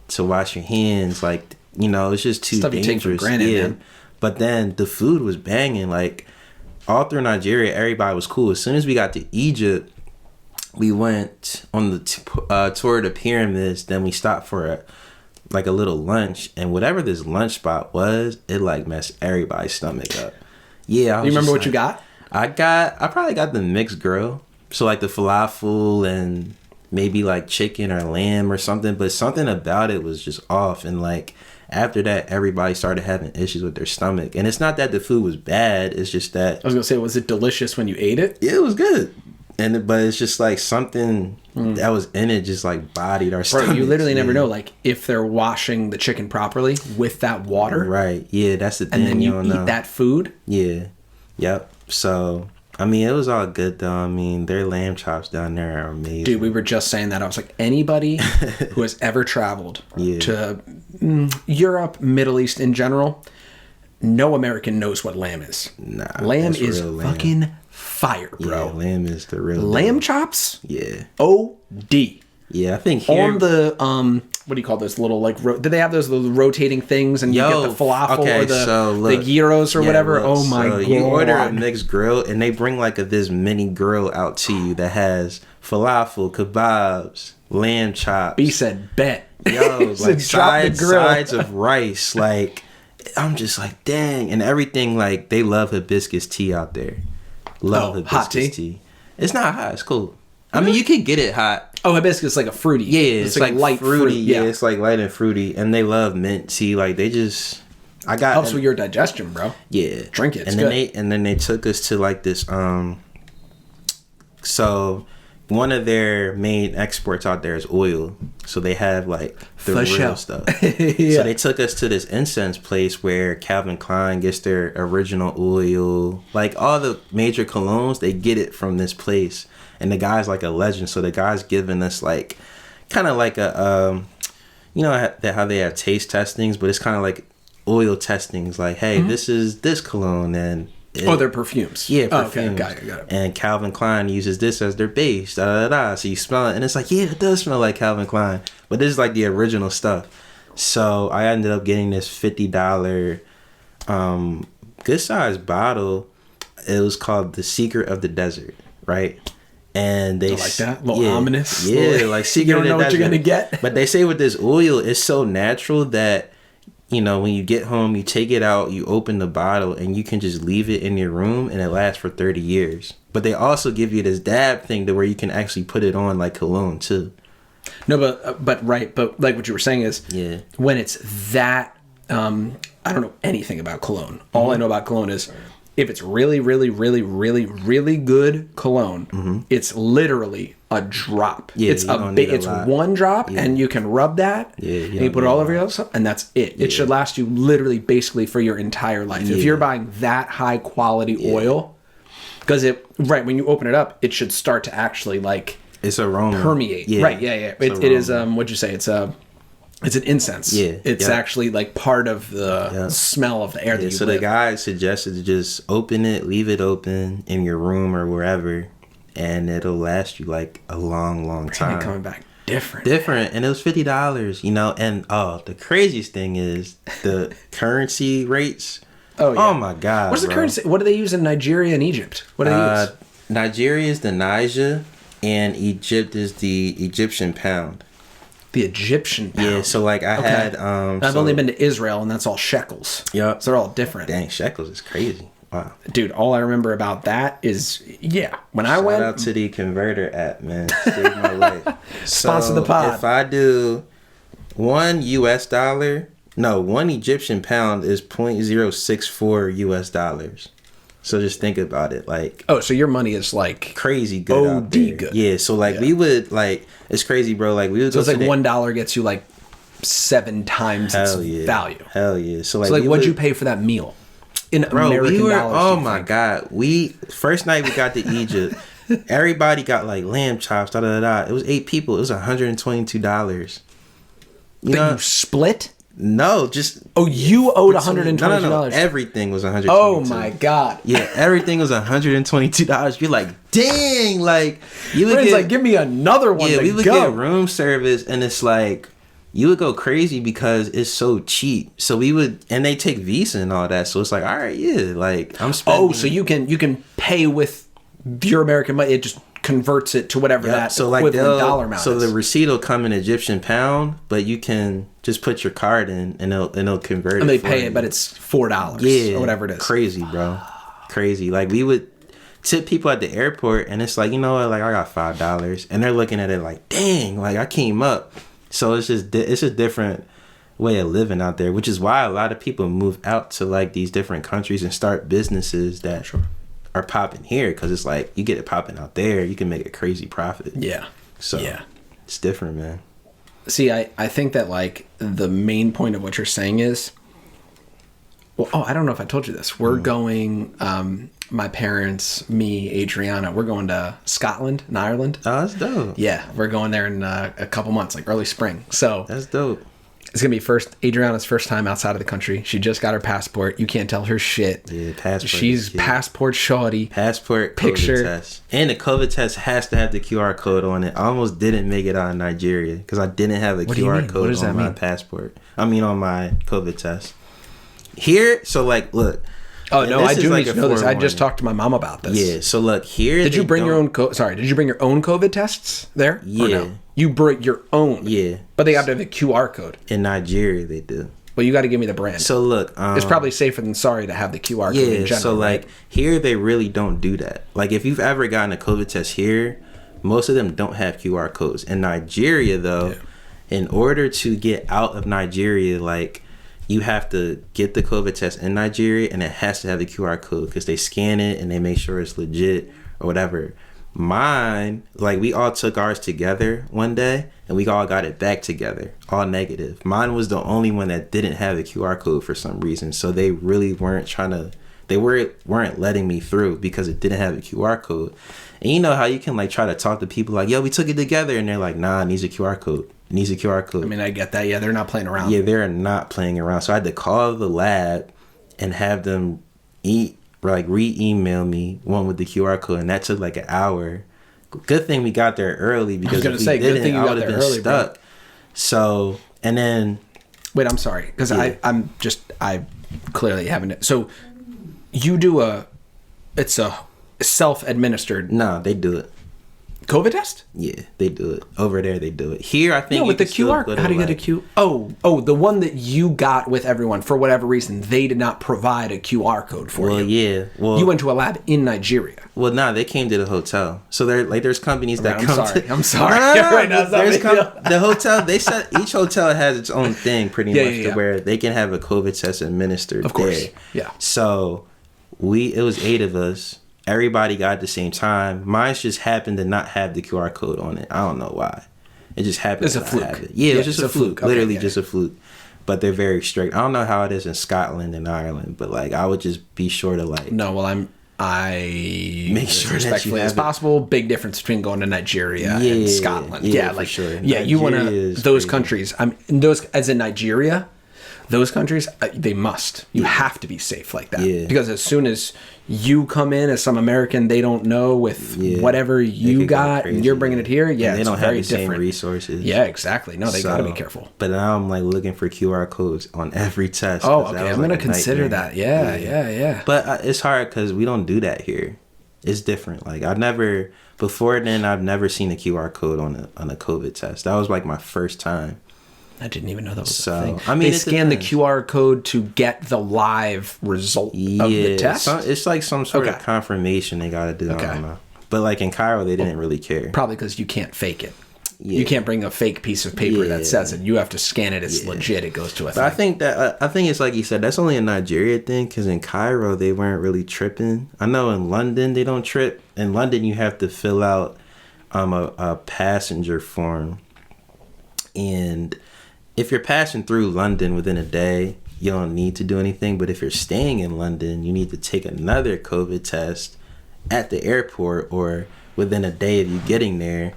to wash your hands. Like, you know, it's just too stuff dangerous. You take for granted, man. But then the food was banging. Like, all through Nigeria, everybody was cool. As soon as we got to Egypt, we went on the tour of the pyramids. Then we stopped for a little lunch, and whatever this lunch spot was, it like messed everybody's stomach up. Yeah, you remember what you got? I probably got the mixed grill. So, like, the falafel and maybe, like, chicken or lamb or something. But something about it was just off. And, like, after that, everybody started having issues with their stomach. And it's not that the food was bad. It's just that... I was going to say, was it delicious when you ate it? Yeah, it was good. But it's just, like, something that was in it just, like, bodied our stomach. You literally never know, like, if they're washing the chicken properly with that water. Right. Yeah, that's the thing. And then you eat that food. Yeah. Yep. So... I mean, it was all good, though. I mean, their lamb chops down there are amazing. Dude, we were just saying that. I was like, anybody who has ever traveled to Europe, Middle East in general, no American knows what lamb is. Nah. Lamb is fucking fire, bro. Yeah, lamb is the real lamb deal. Chops? Yeah. OD. Yeah, I think here... On the, what do you call those little, like, did they have those little rotating things and you get the falafel or the gyros or whatever? Oh my God. You order a mixed grill and they bring like this mini grill out to you that has falafel, kebabs, lamb chops. B said, bet. Yo, like sides of rice. Like, I'm just like, dang. And everything, like, they love hibiscus tea out there. Love hibiscus tea. It's not hot. It's cool. I mean, you could get it hot. Oh, hibiscus is like a fruity. Yeah, it's like light fruity. Yeah, it's like light and fruity. And they love mint tea. Like, they just... Helps with your digestion, bro. Yeah. Drink it. And then they took us to like this... So, one of their main exports out there is oil. So, they have like the real stuff. Yeah. So, they took us to this incense place where Calvin Klein gets their original oil. Like, all the major colognes, they get it from this place. And the guy's like a legend. So the guy's giving us like, kind of like a, you know how they have taste testings, but it's kind of like oil testings. Like, hey, this is this cologne. And they're perfumes. Yeah, perfumes. Okay, got it. And Calvin Klein uses this as their base. So you smell it. And it's like, yeah, it does smell like Calvin Klein. But this is like the original stuff. So I ended up getting this $50 good sized bottle. It was called The Secret of the Desert, right? And they I like that. A little ominous. Yeah, like Secret you don't of the know what Desert. you're gonna get. But they say with this oil, it's so natural that, you know, when you get home, you take it out, you open the bottle, and you can just leave it in your room, and it lasts for 30 years. But they also give you this dab thing to where you can actually put it on like cologne too. No, but right, but like what you were saying is, when it's that, I don't know anything about cologne. All I know about cologne is if it's really, really, really, really, really good cologne, it's literally a drop. Yeah, it's it's one drop, and you can rub that, and you put it all over yourself, and that's it. It should last you literally basically for your entire life. If you're buying that high quality oil, because when you open it up, it should start to actually like it's aroma permeate. Right? Yeah. It is. What'd you say? It's an incense. Yeah. It's actually like part of the smell of the air that you breathe. The guy suggested to just open it, leave it open in your room or wherever, and it'll last you like a long, long time. Coming back different. And it was $50, you know. And the craziest thing is the currency rates. Oh, yeah. Oh my God. What's the currency? What do they use in Nigeria and Egypt? What do they use? Nigeria is the Naija, and Egypt is the Egyptian pound. The Egyptian pound. Yeah, so like I've only been to Israel, and that's all shekels. Yep. So they're all different. Dang, shekels is crazy. Wow. Dude, all I remember about that is, when I went... Shout out to the Converter app, man. Saved my life. Sponsor the pod. If I do one Egyptian pound is 0.064 US dollars. So just think about it, like... Oh, so your money is like... crazy good out there. Good. Yeah, so like we would like... It's crazy, bro. Like we would go... So it's like $1 gets you like 7 times its value. Hell yeah. So like what'd you pay for that meal? In American dollars. Oh my God. First night we got to Egypt, everybody got like lamb chops, It was 8 people. It was $122. You split? No, just... Oh, you owed $122? No. Everything was $122. Oh, my God. Yeah, everything was $122. You're like, dang, like... You would get, like, give me another one. Yeah, we would get room service, and it's like... You would go crazy because it's so cheap. So we would... And they take Visa and all that, so it's like, all right, yeah, like, I'm spending... Oh, so you can pay with your American money. It just... converts it to whatever that equivalent dollar amount is. So the receipt will come in Egyptian pound, but you can just put your card in and it'll convert it. And they pay it, but it's $4 or whatever it is. Crazy, bro. Crazy. Like we would tip people at the airport and it's like, you know what, like I got $5 and they're looking at it like, dang, like I came up. So it's a different way of living out there, which is why a lot of people move out to like these different countries and start businesses that are popping here, because it's like you get it popping out there, you can make a crazy profit. So it's different, man. See, I think that like the main point of what you're saying is, I don't know if I told you this. We're going, my parents, me, Adrianna, we're going to Scotland and Ireland. Oh, that's dope. Yeah, we're going there in a couple months, like early spring. So that's dope. It's going to be Adriana's first time outside of the country. She just got her passport. You can't tell her shit. Yeah, passport. She's passport shawty. Passport picture. COVID test. And the COVID test has to have the QR code on it. I almost didn't make it out of Nigeria because I didn't have a QR code on my passport. On my COVID test. Here, so like, look. Oh, no, I do need to know this. I just talked to my mom about this. Yeah, so look, here... Did you bring your own... Did you bring your own COVID tests there? Yeah. No? You brought your own? Yeah. But they have to have a QR code. In Nigeria, they do. Well, you got to give me the brand. So look... it's probably safer than to have the QR code in general. Yeah, so like, here they really don't do that. Like, if you've ever gotten a COVID test here, most of them don't have QR codes. In Nigeria, though, in order to get out of Nigeria, like... You have to get the COVID test in Nigeria, and it has to have the QR code because they scan it and they make sure it's legit or whatever. Mine, like we all took ours together one day and we all got it back together, all negative. Mine was the only one that didn't have a QR code for some reason. So they really weren't weren't letting me through because it didn't have a QR code. And you know how you can like try to talk to people like, yo, we took it together. And they're like, nah, it needs a QR code. It needs a QR code. I mean, I get that. Yeah, they're not playing around. Yeah, they're not playing around. So I had to call the lab and have them re-email me one with the QR code. And that took like an hour. Good thing we got there early because if we didn't, I would have been stuck. Bro. So, and then... Wait, I'm sorry. Because I clearly haven't... So you do a it's a self-administered. No, they do it. COVID test? Yeah, they do it. Over there, they do it. Here, I think. No, with the QR. How do you get a Q? Oh, the one that you got with everyone for whatever reason, they did not provide a QR code for you. Well, yeah. Well, you went to a lab in Nigeria. Well, nah, they came to the hotel. So there's companies that come. I'm sorry. The hotel. They said each hotel has its own thing, pretty much, to where they can have a COVID test administered. Of course. There. Yeah. So it was 8 of us. Everybody got at the same time. Mine just happened to not have the QR code on it. I don't know why. It just happened. It's a fluke. Have it. Yeah, it was just a fluke. Literally just a fluke. But they're very strict. I don't know how it is in Scotland and Ireland, but like I would just be sure to like. No, well, I make sure respectfully as possible. Big difference between going to Nigeria and Scotland. Yeah, like sure. Yeah, you want to those countries. Those as in Nigeria. Those countries, they must. You have to be safe like that. Yeah. Because as soon as you come in as some American they don't know with whatever you got and you're bringing it here, and they don't have the different. Same resources. Yeah, exactly. No, they got to be careful. But now I'm like looking for QR codes on every test. Oh, okay. I'm going to consider that. Yeah. But it's hard because we don't do that here. It's different. Like before then, I've never seen a QR code on a COVID test. That was like my first time. I didn't even know that was a thing. I mean, they scan the QR code to get the live result of the test? It's like some sort of confirmation they got to do. Okay. I don't know. But like in Cairo, they didn't really care. Probably because you can't fake it. Yeah. You can't bring a fake piece of paper that says it. You have to scan it. It's legit. It goes to a thing. I think it's like you said. That's only a Nigeria thing because in Cairo, they weren't really tripping. I know in London, they don't trip. In London, you have to fill out a passenger form. And if you're passing through London within a day, you don't need to do anything. But if you're staying in London, you need to take another COVID test at the airport or within a day of you getting there.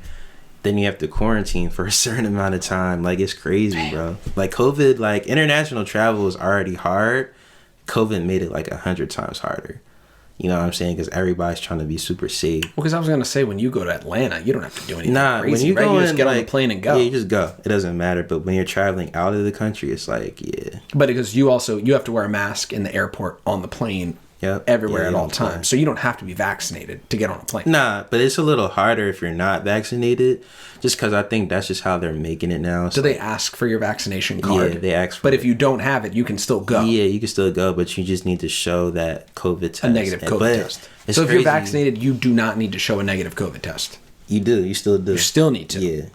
Then you have to quarantine for a certain amount of time. Like, it's crazy, bro. Like, COVID, like, international travel is already hard. COVID made it, like, 100 times harder. You know what I'm saying? Because everybody's trying to be super safe. Well, because I was going to say, when you go to Atlanta, you don't have to do anything crazy, when you just get on the plane and go. Yeah, you just go. It doesn't matter. But when you're traveling out of the country, it's like, But because you have to wear a mask in the airport, on the plane, everywhere at all times. So you don't have to be vaccinated to get on a plane. Nah, but it's a little harder if you're not vaccinated. Just because I think that's just how they're making it now. Do they ask for your vaccination card? Yeah, they ask for it. But if you don't have it, you can still go. Yeah, you can still go, but you just need to show that COVID test. A negative COVID test. So if you're vaccinated, you do not need to show a negative COVID test. You do. You still do. You still need to. Yeah.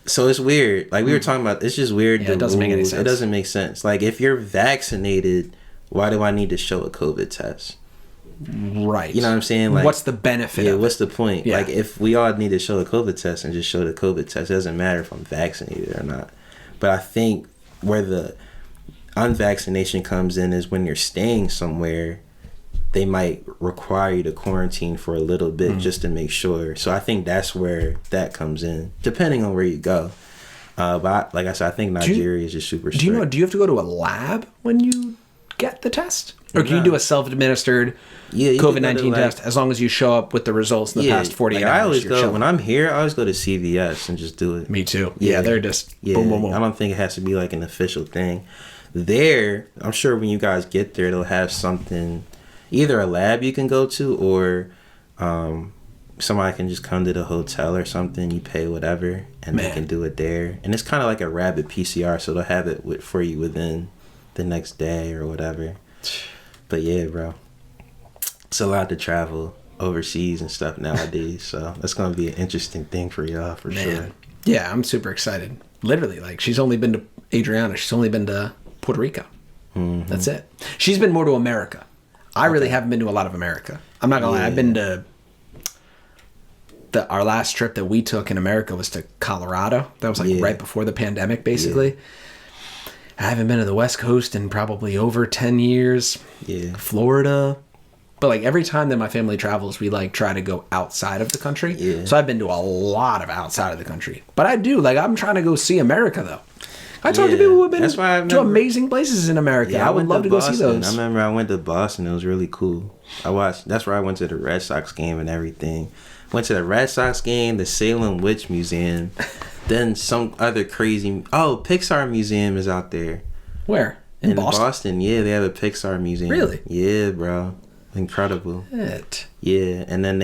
So it's weird. Like we were talking about, it's just weird. Yeah, it doesn't make any sense. It doesn't make sense. Like if you're vaccinated, why do I need to show a COVID test? Right. You know what I'm saying? Like, what's the benefit of it? What's the point? Yeah. Like, if we all need to show a COVID test and just show the COVID test, it doesn't matter if I'm vaccinated or not. But I think where the unvaccination comes in is when you're staying somewhere, they might require you to quarantine for a little bit just to make sure. So I think that's where that comes in, depending on where you go. But like I said, I think Nigeria is just super strict. Do you have to go to a lab when you get the test? Or can you do a self-administered COVID-19 test as long as you show up with the results in the past 48 hours? I always go, when I'm here, I always go to CVS and just do it. Me too. Yeah, they're just boom, boom, boom. I don't think it has to be like an official thing. There, I'm sure when you guys get there, they'll have something, either a lab you can go to or somebody can just come to the hotel or something. You pay whatever and they can do it there. And it's kind of like a rapid PCR, so they'll have it for you within the next day or whatever. But yeah, bro, it's a lot to travel overseas and stuff nowadays. So that's going to be an interesting thing for y'all for sure. Yeah, I'm super excited. Literally, like she's only been to Adrianna. She's only been to Puerto Rico. Mm-hmm. That's it. She's been more to America. I really haven't been to a lot of America. I'm not going to lie. I've been to our last trip that we took in America was to Colorado. That was like right before the pandemic, basically. Yeah. I haven't been to the West Coast in probably over 10 years. Yeah. Florida. But like every time that my family travels, we like try to go outside of the country. Yeah. So I've been to a lot of outside of the country. But I do. Like I'm trying to go see America though. I talk to people who have been to amazing places in America. Yeah, I would love to go see those. I remember I went to Boston. It was really cool. That's where I went to the Red Sox game and everything. Went to the Red Sox game, the Salem Witch Museum. Then some other crazy... Oh, Pixar Museum is out there. Where? In Boston? Yeah, they have a Pixar museum. Really? Yeah, bro. incredible. It. Yeah, and then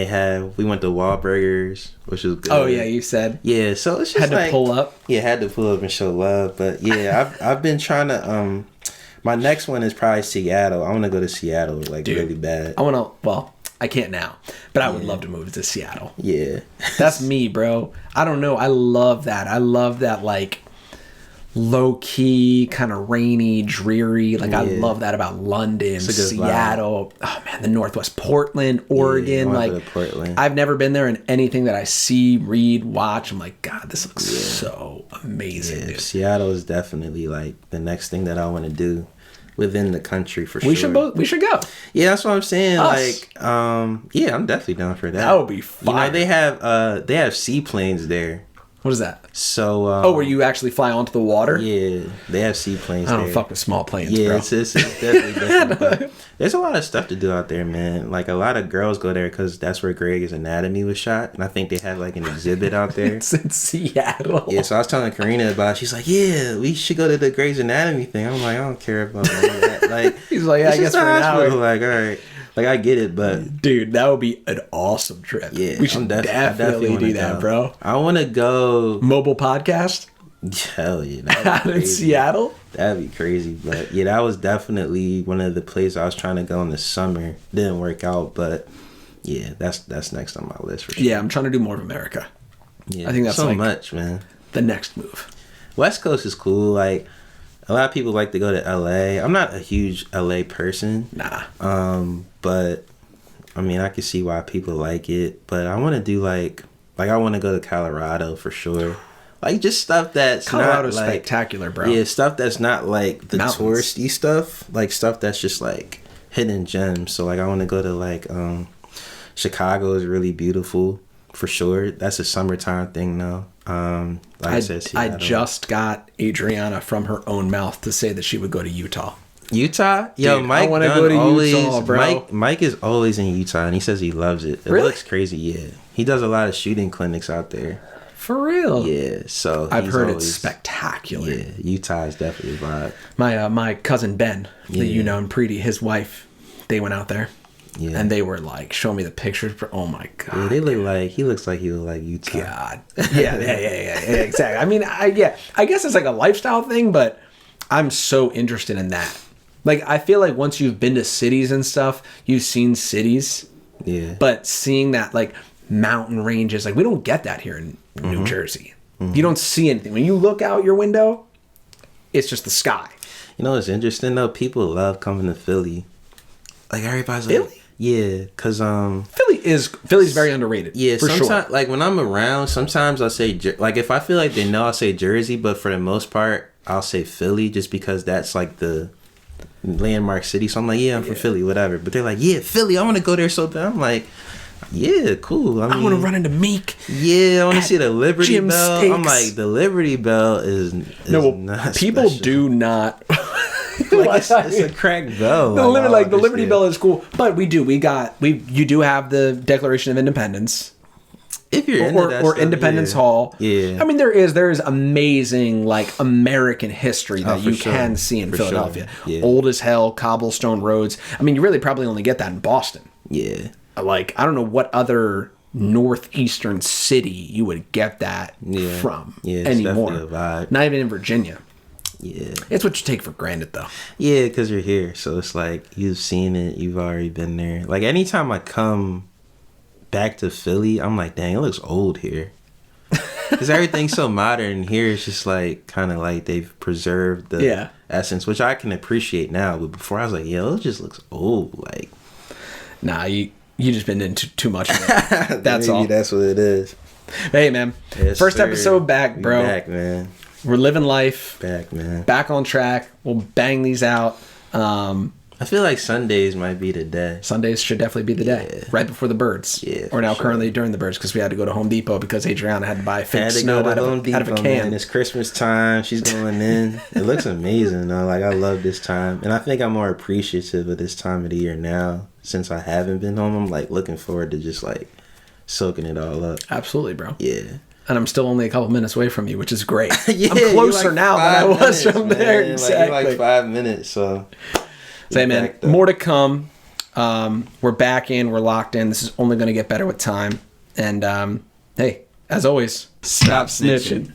we went to Wahlburgers, which was good. Oh yeah, you said. Yeah, so it's just had to pull up. Yeah, had to pull up and show love. But yeah, I've been trying to. My next one is probably Seattle. I want to go to Seattle really bad. I want to. Well, I can't now, but I would love to move to Seattle. Yeah, that's me, bro. I don't know. I love that. I love that like low key, kind of rainy, dreary. Like I love that about London, Seattle. Vibe. Oh man, the Northwest, Portland, Oregon. Portland. I've never been there, and anything that I see, read, watch, I'm like, God, this looks so amazing. Yeah, dude. Seattle is definitely like the next thing that I want to do within the country for sure. We should go. Yeah, that's what I'm saying. Us. Like, yeah, I'm definitely down for that. That would be fun. You know, they have seaplanes there. What is that? So, where you actually fly onto the water? Yeah, they have seaplanes there. I don't fuck with small planes, bro. Yeah, it's definitely different. There's a lot of stuff to do out there, man. Like, a lot of girls go there because that's where Grey's Anatomy was shot. And I think they have, like, an exhibit out there. It's in Seattle. Yeah, so I was telling Karina about it. She's like, yeah, we should go to the Grey's Anatomy thing. I'm like, I don't care about that. Like, he's like, yeah, I guess for an hour. Like, all right. Like, I get it, but... Dude, that would be an awesome trip. Yeah. We should definitely do that, bro. I want to go... Mobile podcast? Hell yeah. Out in Seattle? That'd be crazy. But, yeah, that was definitely one of the places I was trying to go in the summer. Didn't work out, but, yeah, that's next on my list for sure. Yeah, I'm trying to do more of America. Yeah, I think that's so much, man. The next move. West Coast is cool. Like, a lot of people like to go to LA. I'm not a huge LA person. Nah. But I mean, I can see why people like it. But I want to do like I want to go to Colorado for sure. Like just stuff that's Colorado's not like spectacular, bro. Yeah, stuff that's not like the mountains. Touristy stuff. Like stuff that's just like hidden gems. So like I want to go to like Chicago is really beautiful for sure. That's a summertime thing though. Like I said, I just got Adrianna from her own mouth to say that she would go to Utah. Utah? Yo, dude, Mike I want to go to Utah, bro. Mike is always in Utah, and he says he loves it. It really? looks crazy, yeah. He does a lot of shooting clinics out there. For real? Yeah, so I've heard it's spectacular. Yeah, Utah is definitely a vibe. My cousin Ben, that you know, and Preeti, his wife, they went out there. Yeah. And they were like, showing me the pictures. Oh my God. Yeah, they look like, he looks like he would like Utah. God. Yeah, exactly. I mean, I guess it's like a lifestyle thing, but I'm so interested in that. Like, I feel like once you've been to cities and stuff, you've seen cities. Yeah. But seeing that, like, mountain ranges, like, we don't get that here in New Jersey. You don't see anything. When you look out your window, it's just the sky. You know what's interesting, though? People love coming to Philly. Like, everybody's like... Philly? Yeah, because... Philly's very underrated. Yeah, for sure. Like, when I'm around, sometimes I'll say... Like, if I feel like they know, I'll say Jersey, but for the most part, I'll say Philly just because that's, like, the... landmark city. So I'm like, yeah, I'm from Philly, whatever. But they're like, yeah, Philly, I want to go there so bad. I'm like, yeah, cool. I want to run into Meek. Yeah, I want to see the Liberty Jim Bell. Steaks. I'm like, the Liberty Bell is not people special. Do not like it's a cracked bell. The Liberty Bell is cool, but you do have the Declaration of Independence. If you're into that or stuff, Independence Hall. Yeah. I mean, there is amazing like American history that you can see in Philadelphia. Sure. Yeah. Old as hell, cobblestone roads. I mean, you really probably only get that in Boston. Yeah. Like, I don't know what other northeastern city you would get that from anymore. Definitely a vibe. Not even in Virginia. Yeah. It's what you take for granted, though. Yeah, because you're here. So it's like, you've seen it. You've already been there. Like, anytime I come back to Philly, I'm like, dang, it looks old here. Because everything's so modern. Here it's just like, kind of like they've preserved the essence, which I can appreciate now. But before I was like, it just looks old. Like, nah, you just been into too much of it. That's all. Maybe that's what it is. Hey, man. Yes, First sir. episode back, bro. Back, man. We're living life. Back, man. Back on track. We'll bang these out. I feel like Sundays might be the day. Sundays should definitely be the day. Yeah. Right before the birds. Yeah. Or now currently during the birds, because we had to go to Home Depot because Adrianna had to buy fake snow out of a can. Man. It's Christmas time. She's going in. It looks amazing, though. Like, I love this time. And I think I'm more appreciative of this time of the year now. Since I haven't been home, I'm like looking forward to just like soaking it all up. Absolutely, bro. Yeah. And I'm still only a couple minutes away from you, which is great. I'm closer now than I was from there. Man. Exactly. Like, you're like 5 minutes, so... Say, man, more to come. We're back in. We're locked in. This is only going to get better with time. And hey, as always, stop snitching.